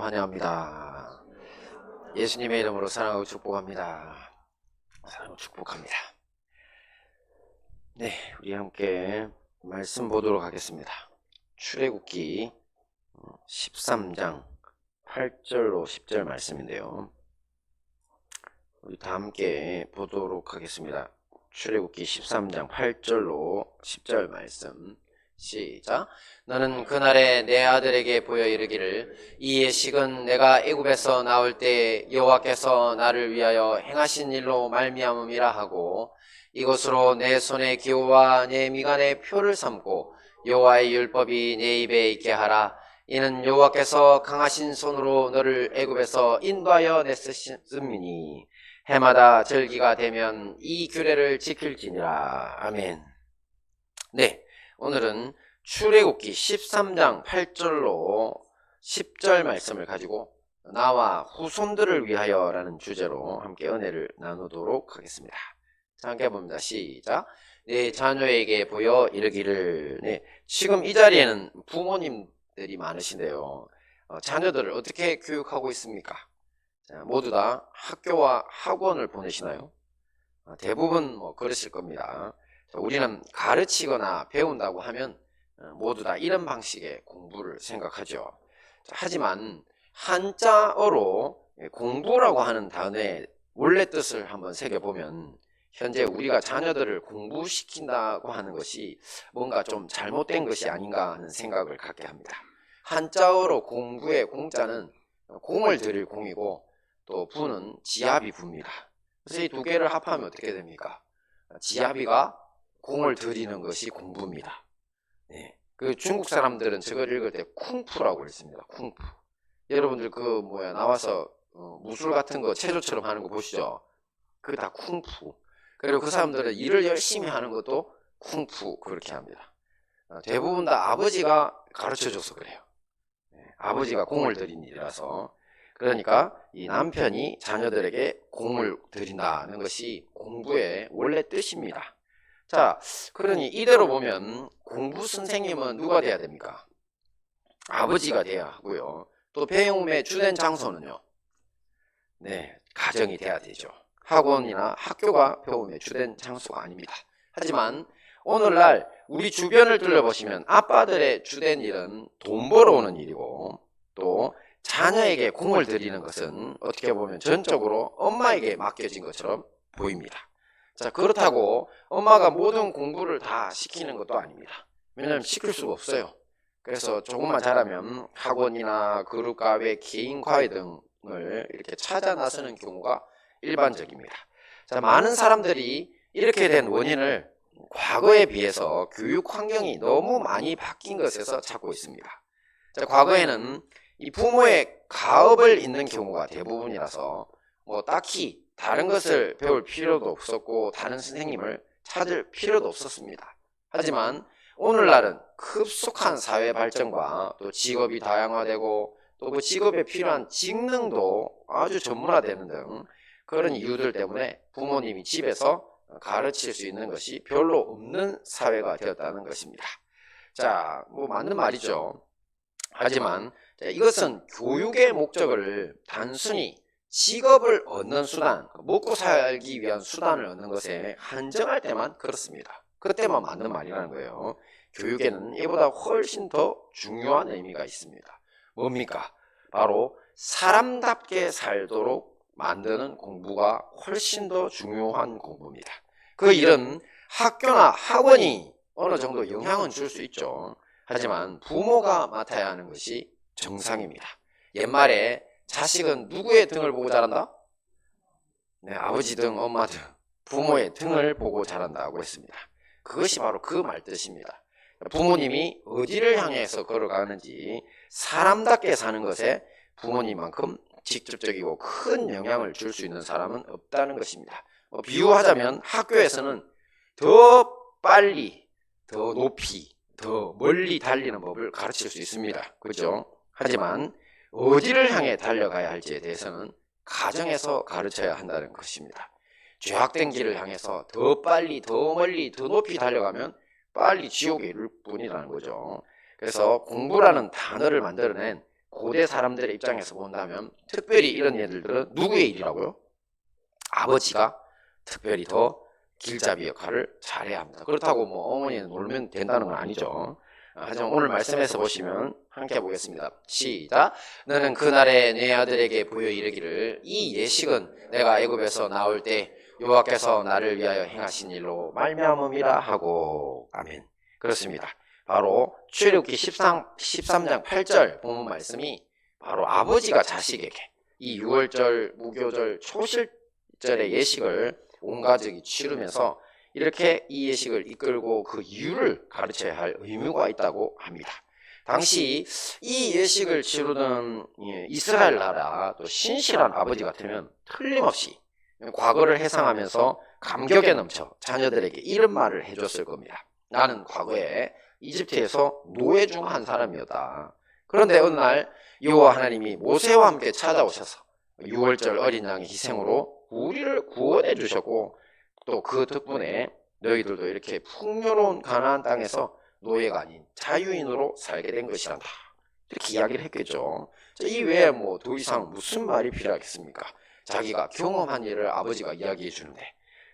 주님을 환영합니다. 예수님의 이름으로 사랑하고 축복합니다. 사랑하고 축복합니다. 네, 우리 함께 말씀 보도록 하겠습니다. 출애굽기 13장 8절로 10절 말씀인데요. 우리 다 함께 보도록 하겠습니다. 출애굽기 13장 8절로 10절 말씀. 시작. 너는 그날에 내 아들에게 보여 이르기를 이 예식은 내가 애굽에서 나올 때 여호와께서 나를 위하여 행하신 일로 말미암음이라 하고 이것으로 내 손의 기호와 내 미간의 표를 삼고 여호와의 율법이 내 입에 있게 하라. 이는 여호와께서 강하신 손으로 너를 애굽에서 인도하여 냈음이니 해마다 절기가 되면 이 규례를 지킬지니라. 아멘. 네, 오늘은 출애굽기 13장 8절로 10절 말씀을 가지고 나와 후손들을 위하여 라는 주제로 함께 은혜를 나누도록 하겠습니다. 자, 함께 봅니다. 시작. 내 자녀에게 보여 이르기를. 네, 지금 이 자리에는 부모님들이 많으신데요. 자녀들을 어떻게 교육하고 있습니까? 자, 모두 다 학교와 학원을 보내시나요? 대부분 그러실 겁니다. 자, 우리는 가르치거나 배운다고 하면 모두 다 이런 방식의 공부를 생각하죠. 자, 하지만 한자어로 공부라고 하는 단어의 원래 뜻을 한번 새겨보면 현재 우리가 자녀들을 공부시킨다고 하는 것이 뭔가 좀 잘못된 것이 아닌가 하는 생각을 갖게 합니다. 한자어로 공부의 공자는 공을 들일 공이고 또 부는 지아비 부입니다. 그래서 이 두 개를 합하면 어떻게 됩니까? 지아비가 공을 들이는 것이 공부입니다. 네. 그 중국 사람들은 저걸 읽을 때 쿵푸라고 읽습니다. 쿵푸. 여러분들 나와서 무술 같은 거 체조처럼 하는 거 보시죠? 그게 다 쿵푸. 그리고 그 사람들은 일을 열심히 하는 것도 쿵푸 그렇게 합니다. 대부분 다 아버지가 가르쳐줘서 그래요. 네. 아버지가 공을 들인 일이라서. 그러니까 이 남편이 자녀들에게 공을 들인다는 것이 공부의 원래 뜻입니다. 자, 그러니 이대로 보면 공부 선생님은 누가 돼야 됩니까? 아버지가 돼야 하고요. 또 배움의 주된 장소는요. 네, 가정이 돼야 되죠. 학원이나 학교가 배움의 주된 장소가 아닙니다. 하지만 오늘날 우리 주변을 둘러보시면 아빠들의 주된 일은 돈 벌어오는 일이고 또 자녀에게 공을 들이는 것은 어떻게 보면 전적으로 엄마에게 맡겨진 것처럼 보입니다. 자, 그렇다고 엄마가 모든 공부를 다 시키는 것도 아닙니다. 왜냐하면 시킬 수가 없어요. 그래서 조금만 잘하면 학원이나 그룹과외 개인 과외 등을 이렇게 찾아 나서는 경우가 일반적입니다. 자, 많은 사람들이 이렇게 된 원인을 과거에 비해서 교육 환경이 너무 많이 바뀐 것에서 찾고 있습니다. 자, 과거에는 이 부모의 가업을 잇는 경우가 대부분이라서 딱히 다른 것을 배울 필요도 없었고 다른 선생님을 찾을 필요도 없었습니다. 하지만 오늘날은 급속한 사회 발전과 또 직업이 다양화되고 또 그 직업에 필요한 직능도 아주 전문화되는 등 그런 이유들 때문에 부모님이 집에서 가르칠 수 있는 것이 별로 없는 사회가 되었다는 것입니다. 자, 맞는 말이죠. 하지만 이것은 교육의 목적을 단순히 직업을 얻는 수단, 먹고 살기 위한 수단을 얻는 것에 한정할 때만 그렇습니다. 그때만 맞는 말이라는 거예요. 교육에는 이보다 훨씬 더 중요한 의미가 있습니다. 뭡니까? 바로 사람답게 살도록 만드는 공부가 훨씬 더 중요한 공부입니다. 그 일은 학교나 학원이 어느 정도 영향은 줄 수 있죠. 하지만 부모가 맡아야 하는 것이 정상입니다. 옛말에 자식은 누구의 등을 보고 자란다? 네, 아버지 등, 엄마 등, 부모의 등을 보고 자란다고 했습니다. 그것이 바로 그 말뜻입니다. 부모님이 어디를 향해서 걸어가는지 사람답게 사는 것에 부모님만큼 직접적이고 큰 영향을 줄 수 있는 사람은 없다는 것입니다. 비유하자면 학교에서는 더 빨리, 더 높이, 더 멀리 달리는 법을 가르칠 수 있습니다. 그렇죠? 하지만 어디를 향해 달려가야 할지에 대해서는 가정에서 가르쳐야 한다는 것입니다. 죄악된 길을 향해서 더 빨리, 더 멀리, 더 높이 달려가면 빨리 지옥에 이를 뿐이라는 거죠. 그래서 공부라는 단어를 만들어낸 고대 사람들의 입장에서 본다면 특별히 이런 예들들은 누구의 일이라고요? 아버지가 특별히 더 길잡이 역할을 잘해야 합니다. 그렇다고 뭐 어머니는 놀면 된다는 건 아니죠. 하지만 오늘 말씀에서 보시면 함께 보겠습니다. 시작. 너는 그날에 내 아들에게 보여 이르기를 이 예식은 내가 애굽에서 나올 때 여호와께서 나를 위하여 행하신 일로 말미암음이라 하고. 아멘. 그렇습니다. 바로 출애굽기 13장 8절 본문 말씀이 바로 아버지가 자식에게 이 유월절, 무교절, 초실절의 예식을 온 가족이 치르면서 이렇게 이 예식을 이끌고 그 이유를 가르쳐야 할 의무가 있다고 합니다. 당시 이 예식을 치르던 이스라엘 나라 또 신실한 아버지 같으면 틀림없이 과거를 회상하면서 감격에 넘쳐 자녀들에게 이런 말을 해줬을 겁니다. 나는 과거에 이집트에서 노예 중 한 사람이었다. 그런데 어느 날 여호와 하나님이 모세와 함께 찾아오셔서 유월절 어린 양의 희생으로 우리를 구원해 주셨고 또 그 덕분에 너희들도 이렇게 풍요로운 가나안 땅에서 노예가 아닌 자유인으로 살게 된 것이란다. 이렇게 이야기를 했겠죠. 이 외에 뭐 더 이상 무슨 말이 필요하겠습니까? 자기가 경험한 일을 아버지가 이야기해 주는데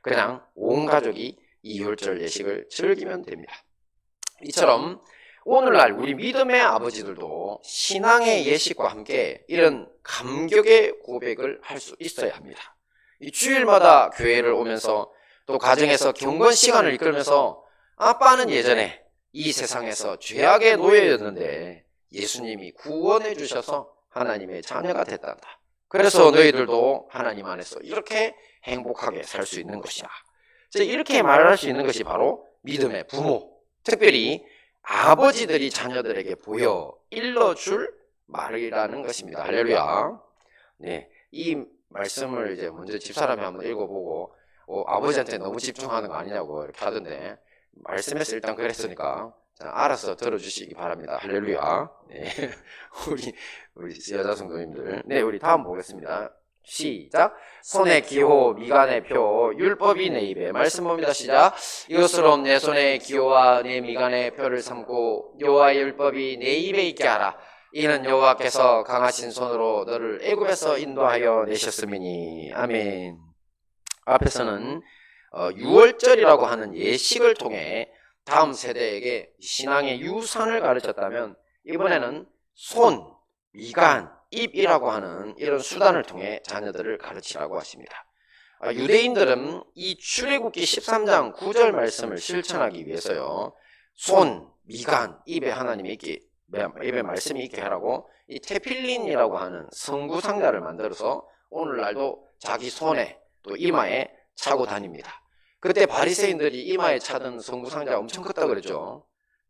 그냥 온 가족이 이 유월절 예식을 즐기면 됩니다. 이처럼 오늘날 우리 믿음의 아버지들도 신앙의 예식과 함께 이런 감격의 고백을 할 수 있어야 합니다. 이 주일마다 교회를 오면서 또 가정에서 경건 시간을 이끌면서 아빠는 예전에 이 세상에서 죄악의 노예였는데 예수님이 구원해 주셔서 하나님의 자녀가 됐단다. 그래서 너희들도 하나님 안에서 이렇게 행복하게 살 수 있는 것이야. 이렇게 말할 수 있는 것이 바로 믿음의 부모, 특별히 아버지들이 자녀들에게 보여 일러줄 말이라는 것입니다. 할렐루야. 네, 이 말씀을 이제 먼저 집사람이 한번 읽어보고 아버지한테 너무 집중하는 거 아니냐고 이렇게 하던데 말씀에서 일단 그랬으니까 자, 알아서 들어주시기 바랍니다. 할렐루야. 네, 우리 여자 성도님들, 네, 우리 다음 보겠습니다. 시작. 손의 기호, 미간의 표, 율법이 내 입에. 말씀 봅니다. 시작. 이것으로 내 손의 기호와 내 미간의 표를 삼고 여호와의 율법이 내 입에 있게 하라. 이는 여호와께서 강하신 손으로 너를 애굽에서 인도하여 내셨음이니. 아멘. 앞에서는 유월절이라고 하는 예식을 통해 다음 세대에게 신앙의 유산을 가르쳤다면 이번에는 손, 미간, 입이라고 하는 이런 수단을 통해 자녀들을 가르치라고 하십니다. 유대인들은 이 출애굽기 13장 9절 말씀을 실천하기 위해서요, 손, 미간, 입에 하나님이 있게, 입에 말씀이 있게 하라고 이 테필린이라고 하는 성구 상자를 만들어서 오늘날도 자기 손에 또 이마에 차고 다닙니다. 그때 바리새인들이 이마에 차던 성구 상자가 엄청 컸다 그랬죠.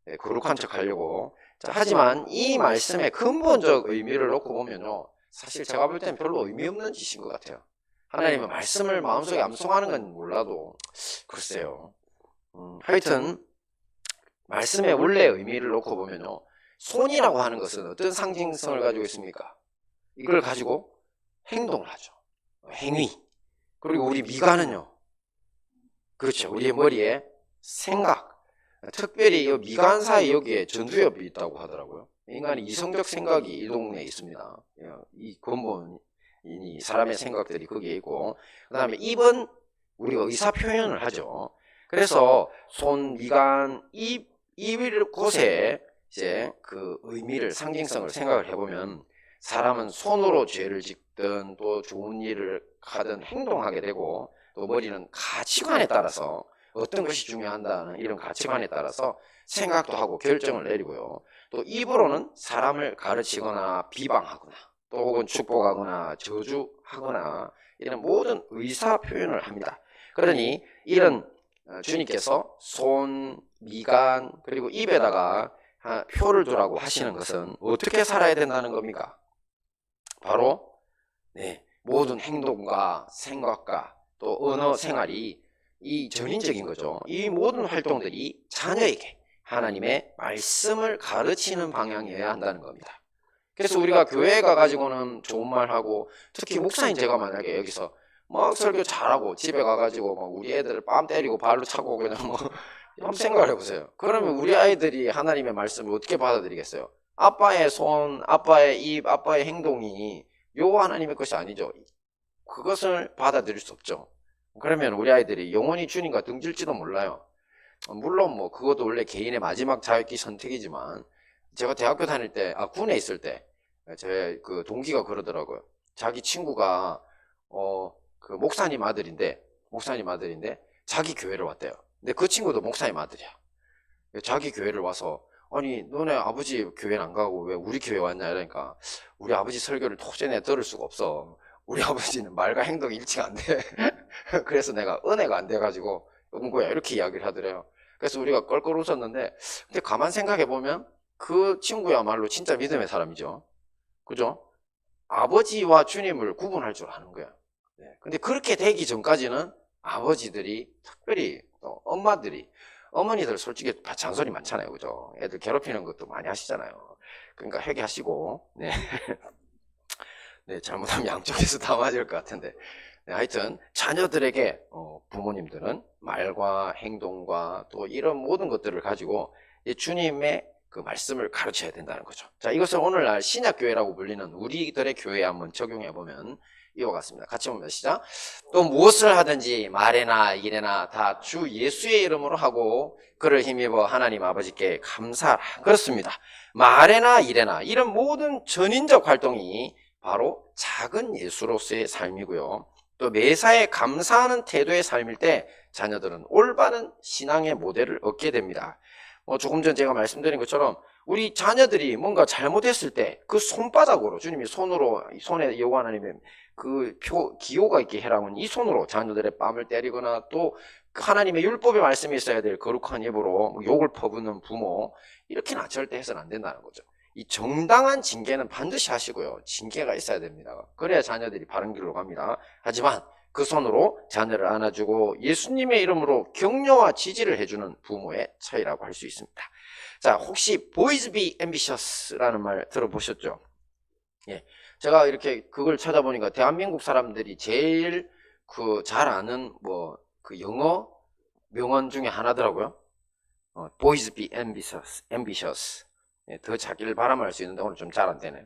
네, 거룩한 척 하려고. 자, 하지만 이 말씀의 근본적 의미를 놓고 보면요, 사실 제가 볼 때는 별로 의미 없는 짓인 것 같아요. 하나님의 말씀을 마음속에 암송하는 건 몰라도 글쎄요. 하여튼 말씀의 원래 의미를 놓고 보면요, 손이라고 하는 것은 어떤 상징성을 가지고 있습니까? 이걸 가지고 행동을 하죠. 행위. 그리고 우리 미간은요, 그렇죠, 우리의 머리에 생각. 특별히 이 미간 사이 여기에 전두엽이 있다고 하더라고요. 인간의 이성적 생각이 이 동네에 있습니다. 이 근본이 사람의 생각들이 거기에 있고, 그 다음에 입은 우리가 의사 표현을 하죠. 그래서 손, 미간, 입 곳에 이제 그 의미를, 상징성을 생각을 해보면 사람은 손으로 죄를 짓든 또 좋은 일을 하든 행동하게 되고, 또 머리는 가치관에 따라서 어떤 것이 중요한다는 이런 가치관에 따라서 생각도 하고 결정을 내리고요. 또 입으로는 사람을 가르치거나 비방하거나 또 혹은 축복하거나 저주하거나 이런 모든 의사 표현을 합니다. 그러니 이런 주님께서 손, 미간 그리고 입에다가 표를 두라고 하시는 것은 어떻게 살아야 된다는 겁니까? 바로 모든 행동과 생각과 또 언어 생활이 이 전인적인 거죠. 이 모든 활동들이 자녀에게 하나님의 말씀을 가르치는 방향이어야 한다는 겁니다. 그래서 우리가 교회에 가가지고는 좋은 말 하고, 특히 목사인 제가 만약에 여기서 막 설교 잘하고 집에 가가지고 막 우리 애들 뺨 때리고 발로 차고 그냥 한번 생각을 해보세요. 그러면 우리 아이들이 하나님의 말씀을 어떻게 받아들이겠어요? 아빠의 손, 아빠의 입, 아빠의 행동이 요 하나님의 것이 아니죠. 그것을 받아들일 수 없죠. 그러면 우리 아이들이 영원히 주님과 등질지도 몰라요. 물론 뭐 그것도 원래 개인의 마지막 자유기 선택이지만, 제가 대학교 다닐 때, 군에 있을 때 제 그 동기가 그러더라고요. 자기 친구가 그 목사님 아들인데 자기 교회를 왔대요. 근데 그 친구도 목사님 아들이야. 자기 교회를 와서, 아니 너네 아버지 교회는 안 가고 왜 우리 교회 왔냐 이러니까, 우리 아버지 설교를 도저히 들을 수가 없어. 우리 아버지는 말과 행동이 일치가 안 돼. 그래서 내가 은혜가 안 돼가지고 온 거야, 이렇게 이야기를 하더래요. 그래서 우리가 껄껄 웃었는데, 근데 가만 생각해 보면 그 친구야말로 진짜 믿음의 사람이죠. 그죠? 아버지와 주님을 구분할 줄 아는 거야. 네. 근데 그렇게 되기 전까지는 아버지들이, 특별히 또 어머니들 솔직히 잔소리 많잖아요. 그죠? 애들 괴롭히는 것도 많이 하시잖아요. 그러니까 회개하시고, 네. 네, 잘못하면 양쪽에서 다 맞을 것 같은데. 네, 하여튼 자녀들에게 부모님들은 말과 행동과 또 이런 모든 것들을 가지고 주님의 그 말씀을 가르쳐야 된다는 거죠. 자, 이것을 오늘날 신약교회라고 불리는 우리들의 교회에 한번 적용해 보면 이와 같습니다. 같이 보면 시작. 또 무엇을 하든지 말에나 일에나 다 주 예수의 이름으로 하고 그를 힘입어 하나님 아버지께 감사하라. 그렇습니다. 말에나 일에나 이런 모든 전인적 활동이 바로 작은 예수로서의 삶이고요. 또 매사에 감사하는 태도의 삶일 때 자녀들은 올바른 신앙의 모델을 얻게 됩니다. 조금 전 제가 말씀드린 것처럼 우리 자녀들이 뭔가 잘못했을 때 그 손바닥으로, 주님이 손에 여호와 하나님의 그 기호가 있게 해라면 이 손으로 자녀들의 뺨을 때리거나, 또 하나님의 율법의 말씀이 있어야 될 거룩한 입으로 욕을 퍼붓는 부모, 이렇게는 절대 해서는 안 된다는 거죠. 이 정당한 징계는 반드시 하시고요. 징계가 있어야 됩니다. 그래야 자녀들이 바른 길로 갑니다. 하지만 그 손으로 자녀를 안아주고 예수님의 이름으로 격려와 지지를 해주는 부모의 차이라고 할 수 있습니다. 자, 혹시 boys be ambitious라는 말 들어보셨죠? 예, 제가 이렇게 그걸 찾아보니까 대한민국 사람들이 제일 잘 아는 그 영어 명언 중에 하나더라고요. boys be ambitious. 예, 더 자기를 바람할 수 있는데 오늘 좀 잘 안 되네요.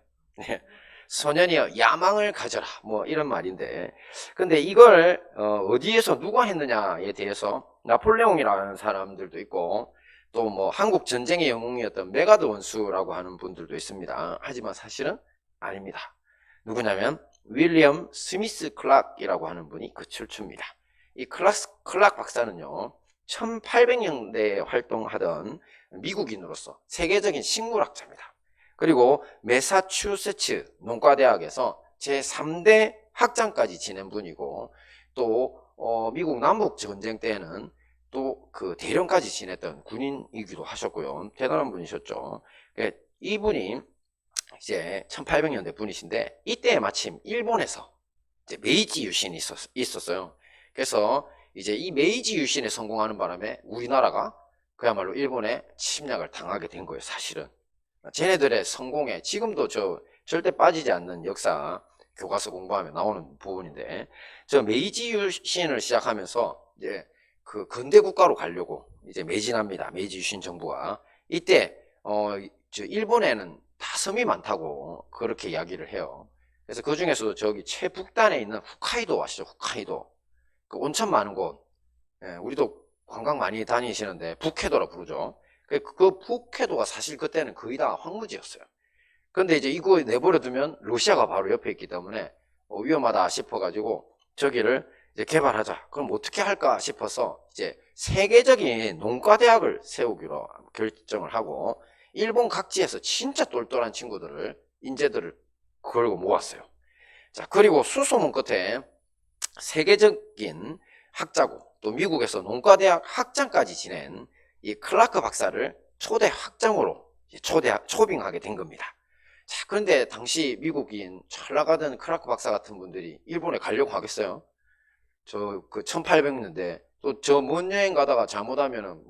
예, 소년이여 야망을 가져라, 이런 말인데, 근데 이걸 어디에서 누가 했느냐에 대해서 나폴레옹이라는 사람들도 있고, 또 한국 전쟁의 영웅이었던 메가드 원수라고 하는 분들도 있습니다. 하지만 사실은 아닙니다. 누구냐면 윌리엄 스미스 클락이라고 하는 분이 그 출처입니다. 이 클락 박사는요, 1800년대에 활동하던 미국인으로서 세계적인 식물학자입니다. 그리고 매사추세츠 농과대학에서 제3대 학장까지 지낸 분이고, 또 미국 남북 전쟁 때에는 또 그 대령까지 지냈던 군인이기도 하셨고요. 대단한 분이셨죠. 이분이 이제 1800년대 분이신데, 이때 마침 일본에서 이제 메이지 유신이 있었어요. 그래서 이제 이 메이지 유신에 성공하는 바람에 우리나라가 그야말로 일본에 침략을 당하게 된 거예요. 사실은 쟤네들의 성공에 지금도 절대 빠지지 않는 역사 교과서 공부하면 나오는 부분인데, 저 메이지 유신을 시작하면서 이제 그 근대 국가로 가려고 이제 매진합니다. 메이지 유신 정부가. 이때 일본에는 다 섬이 많다고 그렇게 이야기를 해요. 그래서 그 중에서도 저기 최북단에 있는 홋카이도 아시죠? 홋카이도. 그 온천 많은 곳. 예, 우리도 관광 많이 다니시는데 북해도라 부르죠. 그 북해도가 사실 그때는 거의 다 황무지였어요. 그런데 이제 이거 내버려 두면 러시아가 바로 옆에 있기 때문에 위험하다 싶어가지고 저기를 이제 개발하자. 그럼 어떻게 할까 싶어서 이제 세계적인 농과대학을 세우기로 결정을 하고, 일본 각지에서 진짜 똘똘한 인재들을 걸고 모았어요. 자, 그리고 수소문 끝에 세계적인 학자고 또 미국에서 농과대학 학장까지 지낸 이 클라크 박사를 초대 학장으로 초빙하게 된 겁니다. 자, 그런데 당시 미국인 잘 나가던 클라크 박사 같은 분들이 일본에 가려고 하겠어요? 그 1800년대 또 저 먼 여행 가다가 잘못하면은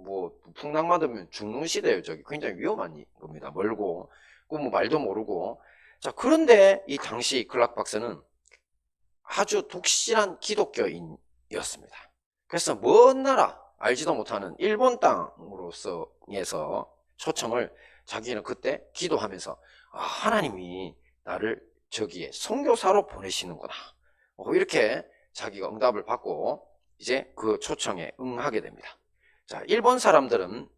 풍랑 맞으면 죽는 시대예요. 저기 굉장히 위험한 겁니다. 멀고 말도 모르고. 자, 그런데 이 당시 클락 박사는 아주 독실한 기독교인이었습니다. 그래서 먼 나라 알지도 못하는 일본 땅으로서 초청을 자기는 그때 기도하면서 하나님이 나를 저기에 선교사로 보내시는구나. 이렇게 자기가 응답을 받고 이제 그 초청에 응하게 됩니다. 자, 일본 사람들은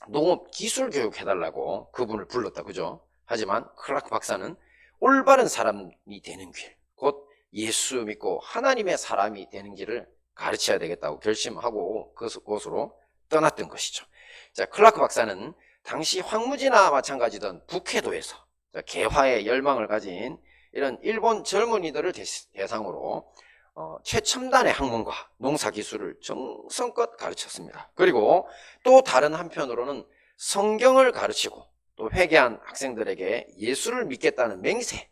농업 기술 교육 해달라고 그분을 불렀다, 그죠? 하지만 클라크 박사는 올바른 사람이 되는 길, 곧 예수 믿고 하나님의 사람이 되는 길을 가르쳐야 되겠다고 결심하고 그곳으로 떠났던 것이죠. 자, 클라크 박사는 당시 황무지나 마찬가지던 북해도에서 개화의 열망을 가진 이런 일본 젊은이들을 대상으로 최첨단의 학문과 농사기술을 정성껏 가르쳤습니다. 그리고 또 다른 한편으로는 성경을 가르치고 또 회개한 학생들에게 예수를 믿겠다는 맹세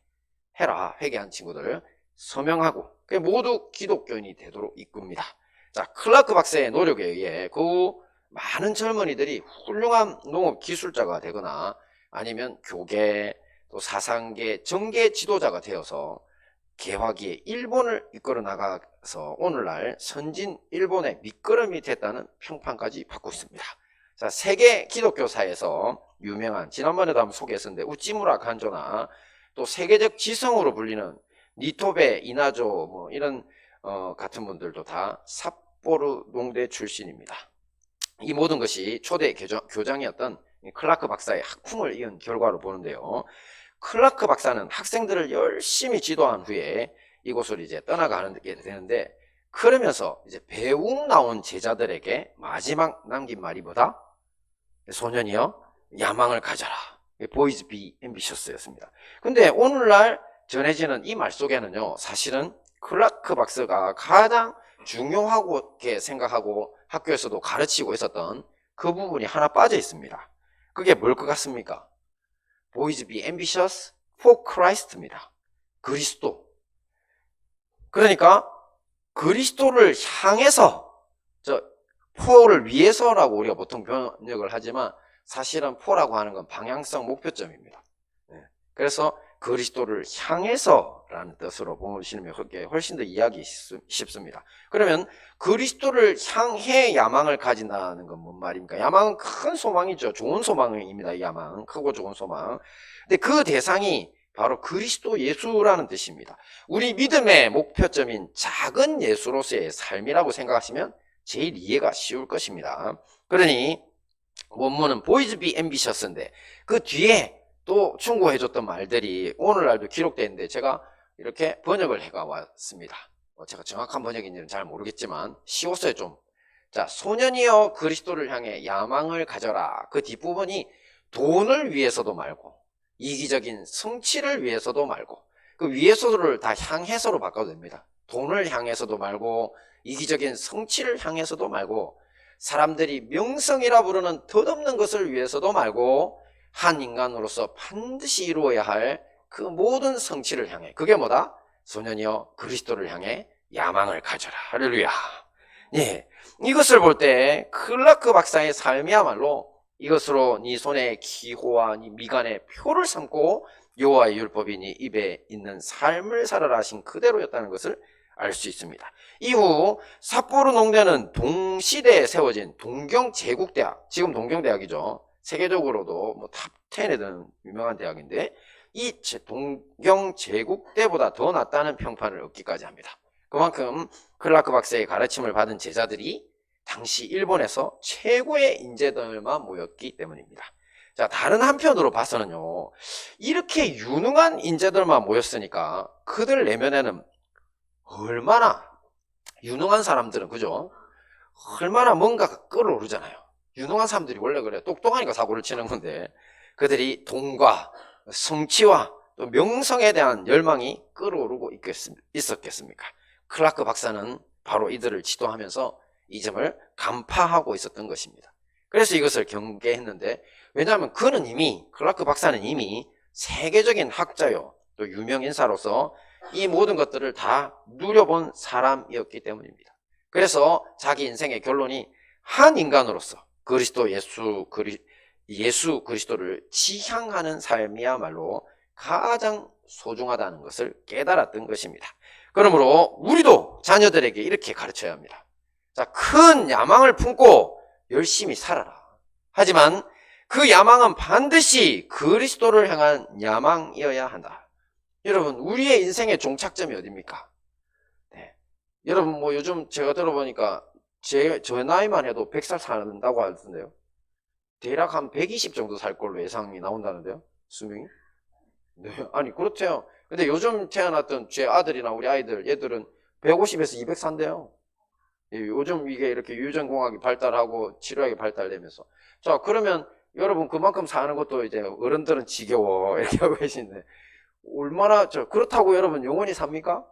해라, 회개한 친구들 서명하고 모두 기독교인이 되도록 이끕니다. 자, 클라크 박사의 노력에 의해 그 많은 젊은이들이 훌륭한 농업 기술자가 되거나 아니면 교계 또 사상계 정계 지도자가 되어서 개화기에 일본을 이끌어 나가서 오늘날 선진 일본의 밑거름이 됐다는 평판까지 받고 있습니다. 자, 세계 기독교사에서 유명한, 지난번에도 한번 소개했었는데 우찌무라 간조나 또 세계적 지성으로 불리는 니토베 이나조 이런 같은 분들도 다 삿포로 농대 출신입니다. 이 모든 것이 초대 교장이었던 클라크 박사의 학풍을 이은 결과로 보는데요. 클라크 박사는 학생들을 열심히 지도한 후에 이곳을 이제 떠나가게 되는데, 그러면서 이제 배웅 나온 제자들에게 마지막 남긴 말이 뭐다? 소년이여, 야망을 가져라. Boys be ambitious였습니다. 근데 오늘날 전해지는 이 말 속에는요, 사실은 클라크 박사가 가장 중요하고 생각하고 학교에서도 가르치고 있었던 그 부분이 하나 빠져 있습니다. 그게 뭘 것 같습니까? Boys be ambitious for Christ입니다. 그리스도. 그러니까 그리스도를 향해서, for를 위해서라고 우리가 보통 번역을 하지만 사실은 for라고 하는 건 방향성 목표점입니다. 그래서 그리스도를 향해서라는 뜻으로 보시면 훨씬 더 이해하기 쉽습니다. 그러면 그리스도를 향해 야망을 가진다는 건 뭔 말입니까? 야망은 큰 소망이죠. 좋은 소망입니다. 이 야망은 크고 좋은 소망. 근데 그 대상이 바로 그리스도 예수라는 뜻입니다. 우리 믿음의 목표점인 작은 예수로서의 삶이라고 생각하시면 제일 이해가 쉬울 것입니다. 그러니 원문은 boys be ambitious인데 그 뒤에 또 충고해줬던 말들이 오늘날도 기록되어 있는데 제가 이렇게 번역을 해가 왔습니다. 제가 정확한 번역인지는 잘 모르겠지만 쉬웠어요 좀. 자, 소년이여 그리스도를 향해 야망을 가져라. 그 뒷부분이 돈을 위해서도 말고 이기적인 성취를 위해서도 말고 그 위해서를 다 향해서로 바꿔도 됩니다. 돈을 향해서도 말고 이기적인 성취를 향해서도 말고 사람들이 명성이라 부르는 덧없는 것을 위해서도 말고 한 인간으로서 반드시 이루어야 할 그 모든 성취를 향해, 그게 뭐다? 소년이여 그리스도를 향해 야망을 가져라. 할렐루야. 예, 이것을 볼 때 클라크 박사의 삶이야말로 이것으로 네 손에 기호와 네 미간에 표를 삼고 여호와의 율법이 네 입에 있는 삶을 살아라 하신 그대로였다는 것을 알 수 있습니다. 이후 삿포로 농대는 동시대에 세워진 동경제국대학, 지금 동경대학이죠. 세계적으로도 탑 10에 드는 유명한 대학인데 이 동경제국대보다 더 낫다는 평판을 얻기까지 합니다. 그만큼 클라크 박사의 가르침을 받은 제자들이 당시 일본에서 최고의 인재들만 모였기 때문입니다. 자, 다른 한편으로 봐서는요, 이렇게 유능한 인재들만 모였으니까 그들 내면에는 얼마나 유능한 사람들은, 그죠? 얼마나 뭔가가 끌어오르잖아요. 유능한 사람들이 원래 그래. 똑똑하니까 사고를 치는 건데 그들이 돈과 성취와 또 명성에 대한 열망이 끌어오르고 있었겠습니까? 클라크 박사는 바로 이들을 지도하면서 이 점을 간파하고 있었던 것입니다. 그래서 이것을 경계했는데, 왜냐하면 클라크 박사는 이미 세계적인 학자요 또 유명인사로서 이 모든 것들을 다 누려본 사람이었기 때문입니다. 그래서 자기 인생의 결론이 한 인간으로서 그리스도 예수 그리스도를 지향하는 삶이야말로 가장 소중하다는 것을 깨달았던 것입니다. 그러므로 우리도 자녀들에게 이렇게 가르쳐야 합니다. 자, 큰 야망을 품고 열심히 살아라. 하지만 그 야망은 반드시 그리스도를 향한 야망이어야 한다. 여러분, 우리의 인생의 종착점이 어딥니까? 네. 여러분, 뭐 요즘 제가 들어보니까 저 나이만 해도 100살 산다고 하던데요. 대략 한 120 정도 살 걸로 예상이 나온다는데요. 수명이. 네. 아니, 그렇대요. 근데 요즘 태어났던 제 아들이나 우리 아이들, 얘들은 150에서 200 산대요. 요즘 이게 이렇게 유전공학이 발달하고 치료학이 발달되면서. 자, 그러면 여러분 그만큼 사는 것도 이제 어른들은 지겨워. 이렇게 하고 계신데. 얼마나, 그렇다고 여러분 영원히 삽니까?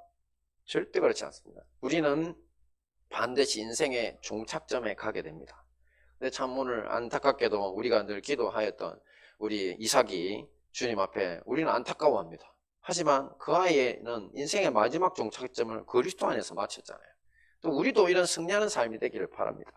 절대 그렇지 않습니다. 우리는 반드시 인생의 종착점에 가게 됩니다. 근데 참 오늘 안타깝게도 우리가 늘 기도하였던 우리 이삭이 주님 앞에 우리는 안타까워합니다. 하지만 그 아이는 인생의 마지막 종착점을 그리스도 안에서 마쳤잖아요. 또 우리도 이런 승리하는 삶이 되기를 바랍니다.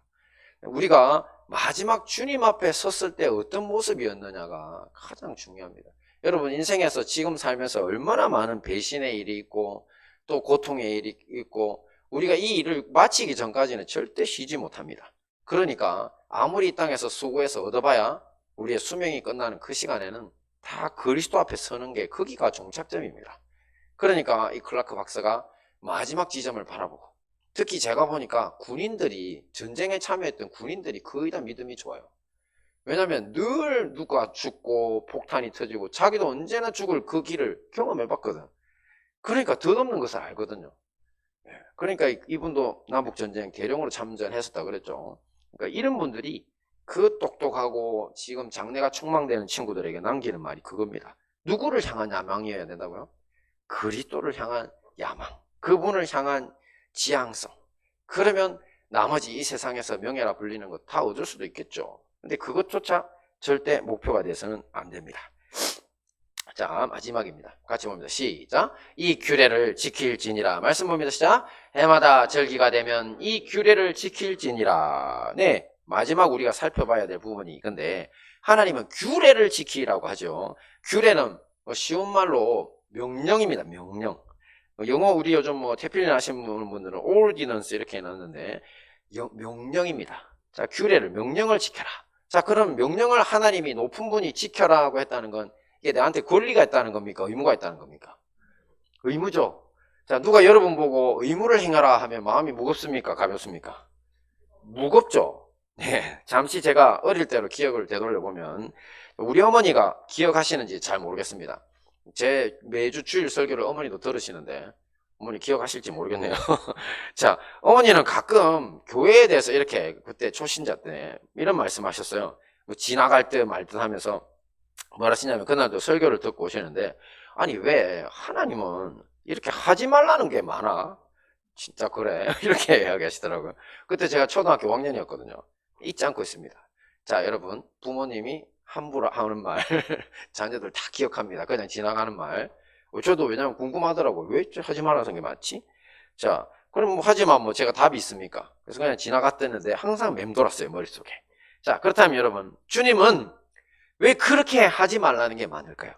우리가 마지막 주님 앞에 섰을 때 어떤 모습이었느냐가 가장 중요합니다. 여러분 인생에서 지금 살면서 얼마나 많은 배신의 일이 있고 또 고통의 일이 있고 우리가 이 일을 마치기 전까지는 절대 쉬지 못합니다. 그러니까 아무리 이 땅에서 수고해서 얻어봐야 우리의 수명이 끝나는 그 시간에는 다 그리스도 앞에 서는 게 거기가 종착점입니다. 그러니까 이 클라크 박사가 마지막 지점을 바라보고 특히 제가 보니까 군인들이 전쟁에 참여했던 군인들이 거의 다 믿음이 좋아요. 왜냐하면 늘 누가 죽고 폭탄이 터지고 자기도 언제나 죽을 그 길을 경험해봤거든. 그러니까 덧없는 것을 알거든요. 그러니까 이분도 남북전쟁 대령으로 참전했었다 그랬죠. 그러니까 이런 분들이 그 똑똑하고 지금 장래가 촉망되는 친구들에게 남기는 말이 그겁니다. 누구를 향한 야망이어야 된다고요? 그리스도를 향한 야망, 그분을 향한 지향성. 그러면 나머지 이 세상에서 명예라 불리는 것 다 얻을 수도 있겠죠. 근데 그것조차 절대 목표가 돼서는 안 됩니다. 자, 마지막입니다. 같이 봅니다. 시작. 이 규례를 지킬지니라. 말씀 봅니다. 시작. 해마다 절기가 되면 이 규례를 지킬지니라. 네, 마지막 우리가 살펴봐야 될 부분이 이건데 하나님은 규례를 지키라고 하죠. 규례는 쉬운 말로 명령입니다. 명령. 영어 우리 요즘 뭐 태필린 하시는 분들은 ordinance 이렇게 해놨는데 명령입니다. 자, 규례를 명령을 지켜라. 자, 그럼 명령을 하나님이 높은 분이 지켜라고 했다는 건 이게 나한테 권리가 있다는 겁니까? 의무가 있다는 겁니까? 의무죠. 자, 누가 여러분 보고 의무를 행하라 하면 마음이 무겁습니까? 가볍습니까? 무겁죠. 네, 잠시 제가 어릴 때로 기억을 되돌려 보면 우리 어머니가 기억하시는지 잘 모르겠습니다. 제 매주 주일 설교를 어머니도 들으시는데 어머니 기억하실지 모르겠네요. 자, 어머니는 가끔 교회에 대해서 이렇게 그때 초신자 때 이런 말씀하셨어요. 뭐 지나갈 듯 말 듯 하면서 뭐라 하시냐면 그날도 설교를 듣고 오시는데 아니 왜 하나님은 이렇게 하지 말라는 게 많아? 진짜 그래? 이렇게 이야기하시더라고요. 그때 제가 초등학교 5학년이었거든요. 잊지 않고 있습니다. 자, 여러분 부모님이 함부로 하는 말 자녀들 다 기억합니다. 그냥 지나가는 말. 저도 왜냐면 궁금하더라고요. 왜 하지 말라는 게 맞지? 자, 그럼 뭐 하지만 뭐 제가 답이 있습니까? 그래서 그냥 지나갔댔는데 항상 맴돌았어요, 머릿속에. 자, 그렇다면 여러분 주님은 왜 그렇게 하지 말라는 게 많을까요?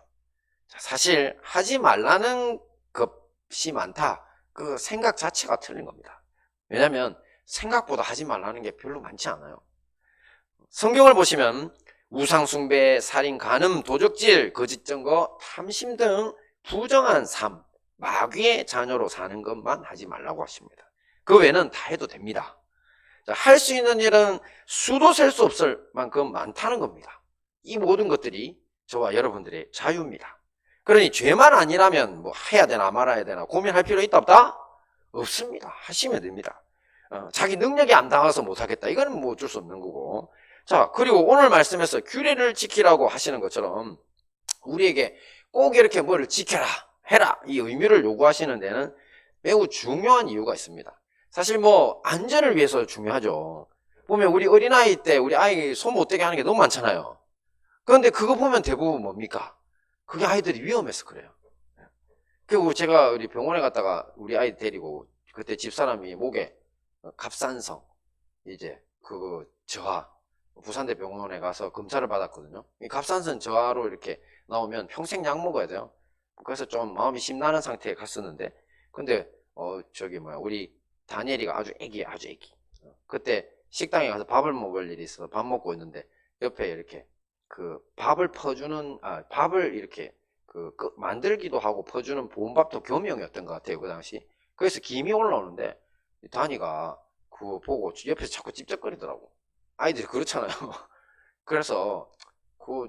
자, 사실 하지 말라는 것이 많다. 그 생각 자체가 틀린 겁니다. 왜냐하면 생각보다 하지 말라는 게 별로 많지 않아요. 성경을 보시면 우상숭배, 살인, 간음, 도적질, 거짓증거, 탐심 등 부정한 삶, 마귀의 자녀로 사는 것만 하지 말라고 하십니다. 그 외에는 다 해도 됩니다. 할 수 있는 일은 수도 셀 수 없을 만큼 많다는 겁니다. 이 모든 것들이 저와 여러분들의 자유입니다. 그러니 죄만 아니라면 뭐 해야 되나 말아야 되나 고민할 필요 있다 없다? 없습니다. 하시면 됩니다. 자기 능력이 안 닿아서 못하겠다. 이거는 뭐 어쩔 수 없는 거고. 자, 그리고 오늘 말씀에서 규례를 지키라고 하시는 것처럼 우리에게 꼭 이렇게 뭐를 지켜라, 해라 이 의미를 요구하시는 데는 매우 중요한 이유가 있습니다. 사실 뭐 안전을 위해서 중요하죠. 보면 우리 어린아이 때 우리 아이 손 못대게 하는 게 너무 많잖아요. 그런데 그거 보면 대부분 뭡니까? 그게 아이들이 위험해서 그래요. 그리고 제가 우리 병원에 갔다가 우리 아이 데리고 그때 집사람이 목에 갑산성 이제 그 저하 부산대 병원에 가서 검사를 받았거든요. 이 갑산성 저하로 이렇게 나오면 평생 약 먹어야 돼요. 그래서 좀 마음이 심란한 상태에 갔었는데 근데 우리 다니엘이가 아주 애기야, 아주 애기. 그때 식당에 가서 밥을 먹을 일이 있어서 밥 먹고 있는데 옆에 이렇게 그 밥을 퍼주는, 밥을 이렇게 만들기도 하고 퍼주는 보온밥도 겸용이었던 것 같아요, 그 당시. 그래서 김이 올라오는데 다니가 그거 보고 옆에서 자꾸 찝쩍거리더라고. 아이들이 그렇잖아요. 그래서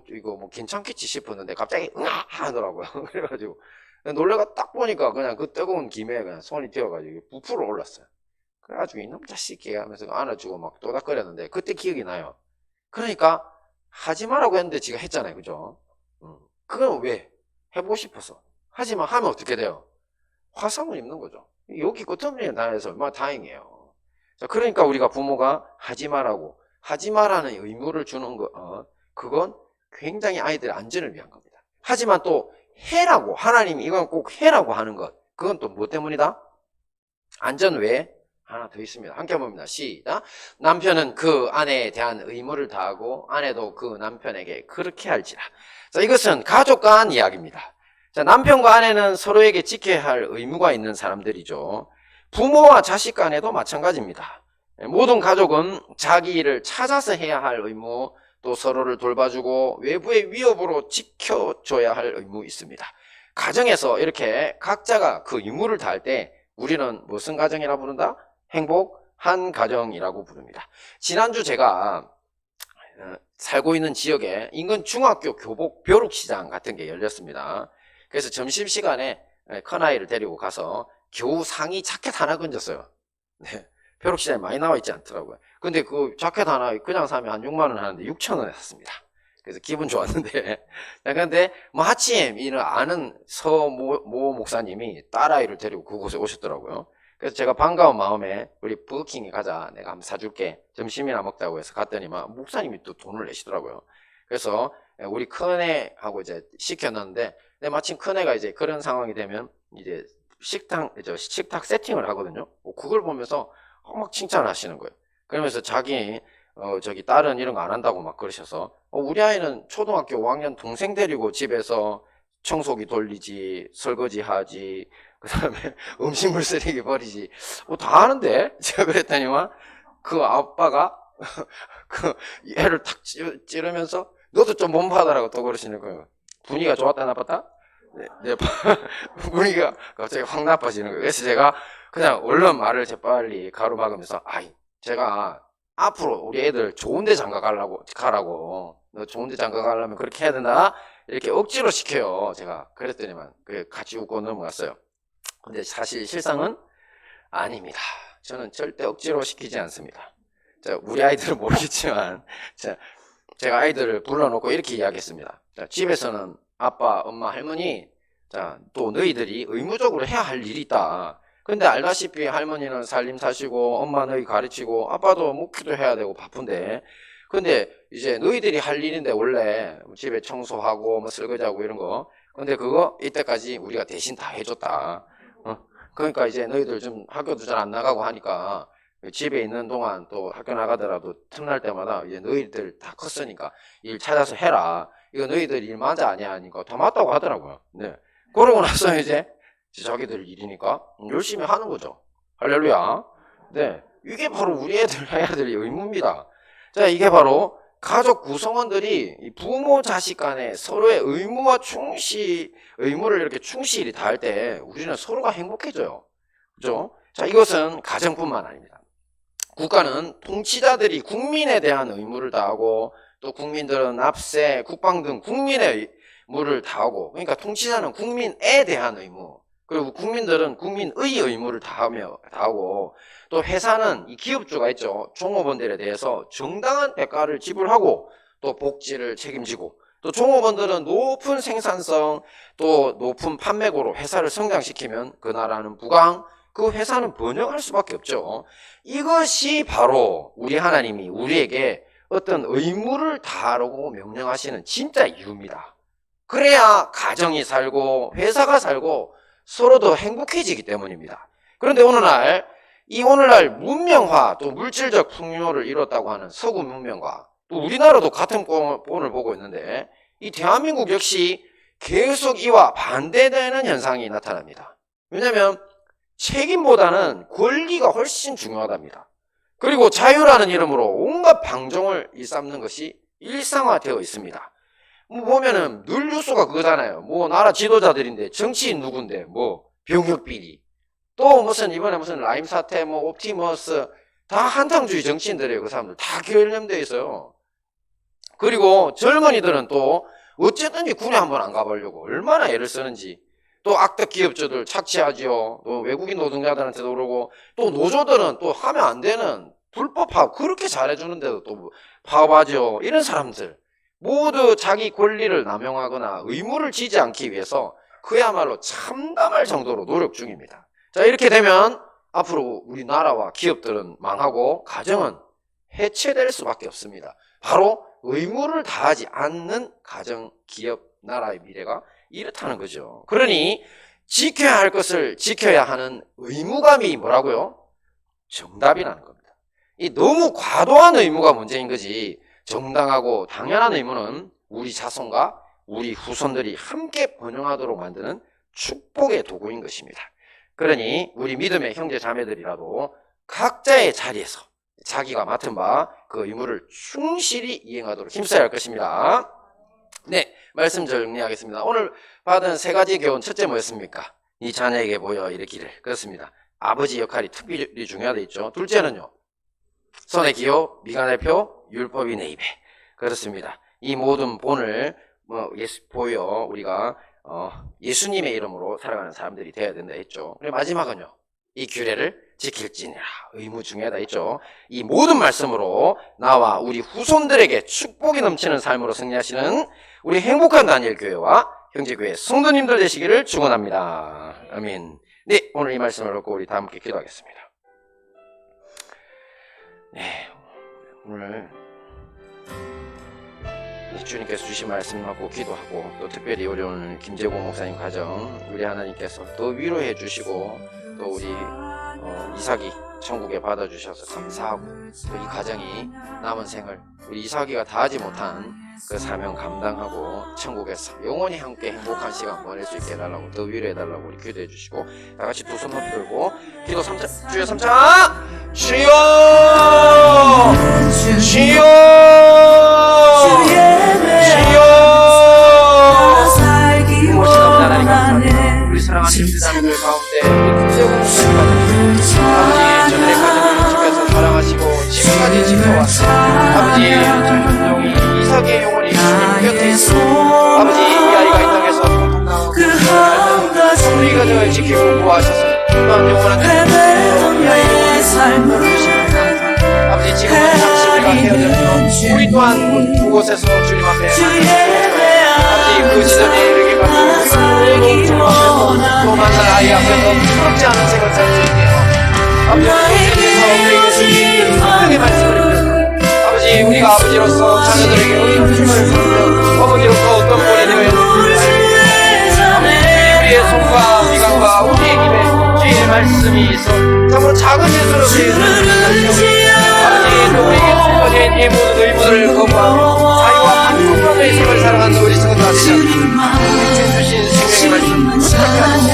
이거 뭐 괜찮겠지 싶었는데 갑자기 으아 하더라고요. 그래가지고 놀래가 딱 보니까 그냥 그 뜨거운 김에 그냥 손이 튀어가지고 부풀어 올랐어요. 그래가지고 이놈 자식이 하면서 안아주고 막 또닥거렸는데 그때 기억이 나요. 그러니까 하지 말라고 했는데 지가 했잖아요, 그죠? 그건 왜? 해보고 싶어서. 하지만 하면 어떻게 돼요? 화상을 입는 거죠. 여기 끄트머리에 나해서 얼마나 다행이에요. 자, 그러니까 우리가 부모가 하지 말라는 의무를 주는 거, 그건 굉장히 아이들의 안전을 위한 겁니다. 하지만 또 해라고, 하나님이 이건 꼭 해라고 하는 것, 그건 또 뭐 때문이다? 안전 외에 하나 더 있습니다. 함께 봅니다. 시작. 남편은 그 아내에 대한 의무를 다하고 아내도 그 남편에게 그렇게 할지라. 자, 이것은 가족 간 이야기입니다. 자, 남편과 아내는 서로에게 지켜야 할 의무가 있는 사람들이죠. 부모와 자식 간에도 마찬가지입니다. 모든 가족은 자기 일을 찾아서 해야 할 의무, 또 서로를 돌봐주고 외부의 위협으로 지켜줘야 할 의무 있습니다. 가정에서 이렇게 각자가 그 의무를 다할 때 우리는 무슨 가정이라 부른다? 행복한 가정이라고 부릅니다. 지난주 제가 살고 있는 지역에 인근 중학교 교복 벼룩시장 같은 게 열렸습니다. 그래서 점심시간에 큰아이를 데리고 가서 겨우 상의 자켓 하나 건졌어요. 네, 벼룩시장에 많이 나와 있지 않더라고요. 근데 그 자켓 하나 그냥 사면 한 6만 원 하는데 6천 원에 샀습니다. 그래서 기분 좋았는데, 근데 뭐 아침 이는 아는 모 목사님이 딸아이를 데리고 그곳에 오셨더라고요. 그래서 제가 반가운 마음에 우리 버거킹에 가자, 내가 한번 사줄게, 점심이나 먹자고 해서 갔더니만 목사님이 또 돈을 내시더라고요. 그래서 우리 큰애하고 이제 시켰는데, 근데 마침 큰애가 이제 그런 상황이 되면 이제 식탁 세팅을 하거든요. 그걸 보면서 막 칭찬하시는 거예요. 그러면서 저기 딸은 이런 거 안 한다고 막 그러셔서, 우리 아이는 초등학교 5학년 동생 데리고 집에서 청소기 돌리지, 설거지 하지, 그 다음에 음식물 쓰레기 버리지, 다 하는데? 제가 그랬더니만, 그 아빠가, 그 애를 탁 찌르면서, 너도 좀 몸파다라고 또 그러시는 거예요. 분위기가 좋았다, 나빴다? 네, 분위기가 갑자기 확 나빠지는 거예요. 그래서 제가 그냥 얼른 말을 재빨리 가로막으면서, 제가 앞으로 우리 애들 좋은데 장가 가라고, 너 좋은데 장가 가려면 그렇게 해야 된다, 이렇게 억지로 시켜요. 제가 그랬더니만 같이 웃고 넘어갔어요. 근데 사실 실상은 아닙니다. 저는 절대 억지로 시키지 않습니다. 우리 아이들은 모르겠지만 제가 아이들을 불러놓고 이렇게 이야기했습니다. 집에서는 아빠, 엄마, 할머니, 또 너희들이 의무적으로 해야 할 일이 있다. 근데 알다시피 할머니는 살림 사시고 엄마 너희 가르치고 아빠도 목기도 해야 되고 바쁜데, 근데 이제 너희들이 할 일인데 원래 집에 청소하고 뭐 설거지하고 이런 거, 근데 그거 이때까지 우리가 대신 다 해줬다. 그러니까 이제 너희들 좀 학교도 잘 안 나가고 하니까 집에 있는 동안 또 학교 나가더라도 틈날 때마다 이제 너희들 다 컸으니까 일 찾아서 해라. 이거 너희들 일 맞아 아니야 하니까 다 맞다고 하더라고요. 네. 그러고 나서 이제 자기들 일이니까 열심히 하는 거죠. 할렐루야. 네. 이게 바로 우리 애들 해야 될 의무입니다. 자, 이게 바로 가족 구성원들이 부모 자식 간에 서로의 의무를 이렇게 충실히 다할 때 우리는 서로가 행복해져요. 그죠? 자, 이것은 가정뿐만 아닙니다. 국가는 통치자들이 국민에 대한 의무를 다하고, 또 국민들은 납세, 국방 등 국민의 의무를 다하고, 그러니까 통치자는 국민에 대한 의무, 그리고 국민들은 국민의 의무를 다하고, 또 회사는 이 기업주가 있죠. 종업원들에 대해서 정당한 대가를 지불하고 또 복지를 책임지고, 또 종업원들은 높은 생산성, 또 높은 판매고로 회사를 성장시키면 그 나라는 부강, 그 회사는 번영할 수밖에 없죠. 이것이 바로 우리 하나님이 우리에게 어떤 의무를 다하라고 명령하시는 진짜 이유입니다. 그래야 가정이 살고 회사가 살고 서로 더 행복해지기 때문입니다. 그런데 오늘날 문명화, 또 물질적 풍요를 이뤘다고 하는 서구 문명과, 또 우리나라도 같은 꼴을 보고 있는데, 이 대한민국 역시 계속 이와 반대되는 현상이 나타납니다. 왜냐하면 책임보다는 권리가 훨씬 중요하답니다. 그리고 자유라는 이름으로 온갖 방종을 일삼는 것이 일상화되어 있습니다. 뭐 보면은 늘 뉴스가 그거잖아요. 뭐 나라 지도자들인데 정치인 누군데 뭐 병역 비리, 또 무슨 이번에 무슨 라임 사태, 뭐 옵티머스, 다 한탕주의 정치인들이에요. 그 사람들 다 결lem되어 있어요. 그리고 젊은이들은 또 어쨌든지 군에 한번 안 가보려고 얼마나 애를 쓰는지, 또 악덕 기업주들 착취하죠. 또 외국인 노동자들한테도 그러고, 또 노조들은 또 하면 안 되는 불법 파업 그렇게 잘해주는데도 또 파업하죠. 이런 사람들 모두 자기 권리를 남용하거나 의무를 지지 않기 위해서 그야말로 참담할 정도로 노력 중입니다. 자, 이렇게 되면 앞으로 우리나라와 기업들은 망하고 가정은 해체될 수밖에 없습니다. 바로 의무를 다하지 않는 가정, 기업, 나라의 미래가 이렇다는 거죠. 그러니 지켜야 할 것을 지켜야 하는 의무감이 뭐라고요? 정답이라는 겁니다. 이 너무 과도한 의무가 문제인 거지, 정당하고 당연한 의무는 우리 자손과 우리 후손들이 함께 번영하도록 만드는 축복의 도구인 것입니다. 그러니 우리 믿음의 형제 자매들이라도 각자의 자리에서 자기가 맡은 바 그 의무를 충실히 이행하도록 힘써야 할 것입니다. 네, 말씀 정리하겠습니다. 오늘 받은 세 가지 교훈, 첫째 뭐였습니까? 이 자녀에게 보여 이르기를. 그렇습니다. 아버지 역할이 특별히 중요하다 했죠. 둘째는요, 손에 기호, 미간의 표, 율법이 내 입에. 그렇습니다. 이 모든 본을 보여 우리가 예수님의 이름으로 살아가는 사람들이 되어야 된다 했죠. 그리고 마지막은요, 이 규례를 지킬지니라. 의무 중요하다 했죠. 이 모든 말씀으로 나와 우리 후손들에게 축복이 넘치는 삶으로 승리하시는 우리 행복한 다니엘 교회와 형제교회 성도님들 되시기를 축원합니다. 아멘. 네, 오늘 이 말씀을 듣고 우리 다 함께 기도하겠습니다. 네, 오늘 주님께서 주신 말씀 받고 기도하고, 또 특별히 우리 오늘 김재공 목사님 가정 우리 하나님께서 또 위로해 주시고, 또 우리 이삭이 천국에 받아주셔서 감사하고, 또 이 가정이 남은 생을 우리 이삭이가 다 하지 못한 그 사명 감당하고 천국에서 영원히 함께 행복한 시간 보낼 수 있게 해달라고, 더 위로해달라고 우리 기도해 주시고, 다 같이 두 손 높이 들고 기도 3차, 주여 3차, 주여 주여 우리 사랑하는 형제자매들 가운데 아버지, 저들의 가정을 주께서 사랑하시고 지금까지 지켜왔어. 아버지, 저 현종이 이삭의 영혼이 주님 곁에 있어. 아버지, 이 아이가 이 땅에서 통통나고 우리 가정을 지키고 보호하셔서 또한 영원한 이 아이의 삶을 주시옵소서. 아버지, 지금은 당신들과 헤어졌죠. 우리 또한 그곳에서 주님 앞에 아버지, 그 지점에 이르게 가지고 주님 앞에서 또 만날 아이 앞에서 부럽지 않은 생을 살 수 있게 아버지, 우리에게 주신 성령의 말씀을 드려서 아버지, 우리가 아버지로서 자녀들에게 의무심을 주며 어머니로서 어떤 본이 되어야 되는지 아버지, 우리의 손과 미간과 우리의 입에 주의 말씀이 있어 참으로 작은 예수로 주의 아버지, 또 우리에게 주어진 이 모든 의무를 거부하고 자유와 풍성함의 삶을 살아가는 우리 성도가 되셔서 주신 성령의 말씀 부탁해 하옵소서.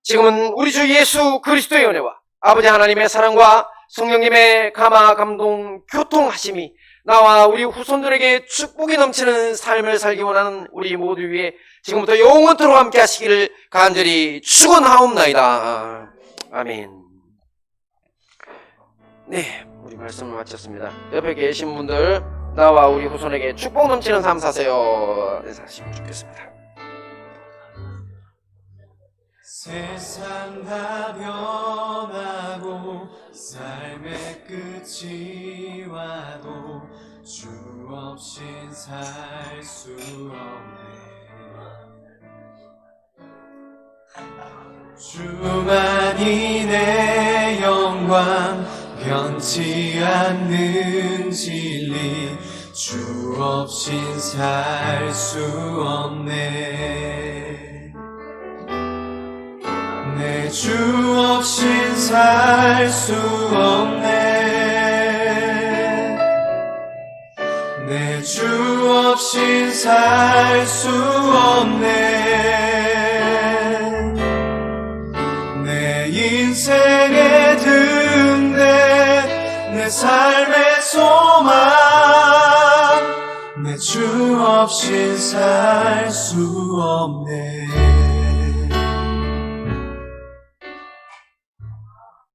지금은 우리 주 예수 그리스도의 은혜와 아버지 하나님의 사랑과 성령님의 감화 감동 교통하심이 나와 우리 후손들에게 축복이 넘치는 삶을 살기 원하는 우리 모두 위에 지금부터 영원토록 함께 하시기를 간절히 축원하옵나이다. 아멘. 네, 우리 말씀을 마쳤습니다. 옆에 계신 분들, 나와 우리 후손에게 축복 넘치는 삶 사세요. 인사하시면 좋겠습니다. 세상 다 변하고 삶의 끝이 와도 주 없인 살 수 없네. 주만이 내 영광 변치 않는 진리 주 없인 살 수 없네. 내 주 없인 살 수 없네. 내 주 없인 살 수 없네. 내 인생의 등대 내 삶의 소망 없인 살 수 없네.